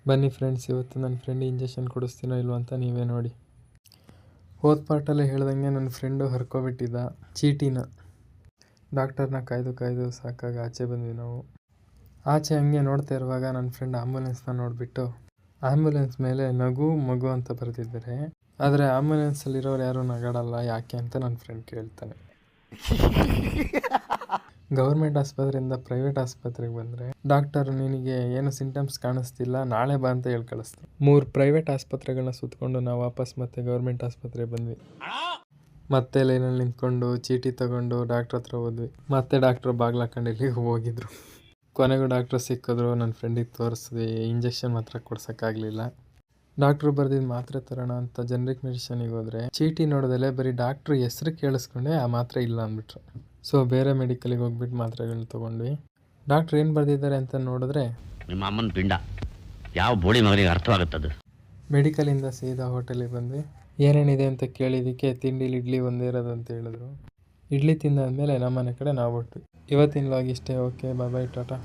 ಬನ್ನಿ ಫ್ರೆಂಡ್ಸ್, ಇವತ್ತು ನನ್ನ ಫ್ರೆಂಡ್ ಇಂಜೆಕ್ಷನ್ ಕೊಡಿಸ್ತೀನೋ ಇಲ್ವೋ ಅಂತ ನೀವೇ ನೋಡಿ. ಹೋದ ಪಾರ್ಟಲ್ಲೇ ಹೇಳ್ದಂಗೆ ನನ್ನ ಫ್ರೆಂಡು ಹರ್ಕೊಬಿಟ್ಟಿದ್ದ ಚೀಟಿನ. ಡಾಕ್ಟರ್ನ ಕಾಯ್ದು ಸಾಕಾಗಿ ಆಚೆ ಬಂದ್ವಿ ನಾವು. ಆಚೆ ಹಂಗೆ ನೋಡ್ತಾ ಇರುವಾಗ ನನ್ನ ಫ್ರೆಂಡ್ ಆಂಬುಲೆನ್ಸ್ನ ನೋಡಿಬಿಟ್ಟು ಆಂಬುಲೆನ್ಸ್ ಮೇಲೆ ನಗು ಮಗು ಅಂತ ಬರೆದಿದ್ದಾರೆ. ಆದರೆ ಆಂಬುಲೆನ್ಸಲ್ಲಿರೋರು ಯಾರೂ ನಗಾಡಲ್ಲ, ಯಾಕೆ ಅಂತ ನನ್ನ ಫ್ರೆಂಡ್ ಕೇಳ್ತಾನೆ. ಗೌರ್ಮೆಂಟ್ ಆಸ್ಪತ್ರೆಯಿಂದ ಪ್ರೈವೇಟ್ ಆಸ್ಪತ್ರೆಗೆ ಬಂದರೆ ಡಾಕ್ಟರ್ ನಿನಗೆ ಏನು ಸಿಂಟಮ್ಸ್ ಕಾಣಿಸ್ತಿಲ್ಲ, ನಾಳೆ ಬಾ ಅಂತ ಹೇಳಿ ಕಳಿಸ್ತಾರೆ. 3 ಪ್ರೈವೇಟ್ ಆಸ್ಪತ್ರೆಗಳನ್ನ ಸುತ್ತಕೊಂಡು ನಾವು ವಾಪಸ್ ಮತ್ತೆ ಗೌರ್ಮೆಂಟ್ ಆಸ್ಪತ್ರೆಗೆ ಬಂದ್ವಿ. ಮತ್ತೆ ಲೈನಲ್ಲಿ ನಿಂತ್ಕೊಂಡು ಚೀಟಿ ತಗೊಂಡು ಡಾಕ್ಟ್ರ್ ಹತ್ರ ಹೋದ್ವಿ. ಮತ್ತೆ ಡಾಕ್ಟ್ರು ಬಾಗ್ಲು ಹಾಕೊಂಡು ಇಲ್ಲಿಗೆ ಹೋಗಿದ್ರು. ಕೊನೆಗೂ ಡಾಕ್ಟ್ರು ಸಿಕ್ಕಿದ್ರು. ನನ್ನ ಫ್ರೆಂಡಿಗೆ ತೋರಿಸಿದ್ವಿ. ಇಂಜೆಕ್ಷನ್ ಮಾತ್ರ ಕೊಡ್ಸೋಕ್ಕಾಗಲಿಲ್ಲ. ಡಾಕ್ಟ್ರು ಬರೆದಿದ್ದು ಮಾತ್ರೆ ತರೋಣ ಅಂತ ಜನರಿಕ್ ಮೆಡಿಷನಿಗೆ ಹೋದರೆ ಚೀಟಿ ನೋಡಿದಲ್ಲೇ ಬರೀ ಡಾಕ್ಟ್ರು ಹೆಸ್ರು ಕೇಳಿಸ್ಕೊಂಡೆ ಆ ಮಾತ್ರೆ ಇಲ್ಲ ಅಂದ್ಬಿಟ್ರು. ಸೊ ಬೇರೆ ಮೆಡಿಕಲಿಗೆ ಹೋಗ್ಬಿಟ್ಟು ಮಾತ್ರೆಗಳನ್ನ ತೊಗೊಂಡ್ವಿ. ಡಾಕ್ಟ್ರು ಏನು ಬರೆದಿದ್ದಾರೆ ಅಂತ ನೋಡಿದ್ರೆ, ನಿಮ್ಮ ಅಮ್ಮನ ಪಿಂಡ ಯಾವ ಬೋಳಿ ಮಗನಿಗೆ ಅರ್ಥವಾಗುತ್ತದೆ. ಮೆಡಿಕಲಿಂದ ಸೀದಾ ಹೋಟೆಲಿಗೆ ಬಂದ್ವಿ. ಏನೇನಿದೆ ಅಂತ ಕೇಳಿದ್ದಕ್ಕೆ ತಿಂಡಿಲಿ ಇಡ್ಲಿ ಒಂದೇ ಇರೋದು ಅಂತ ಹೇಳಿದ್ರು. ಇಡ್ಲಿ ತಿಂದಾದ್ಮೇಲೆ ನಮ್ಮನೆ ಕಡೆ ನಾವು ಬಿಟ್ವಿ. ಇವತ್ತಿನ ವ್ಲಾಗ್ ಇಷ್ಟೇ. ಓಕೆ, ಬಾಯ್ ಟಾಟಾ.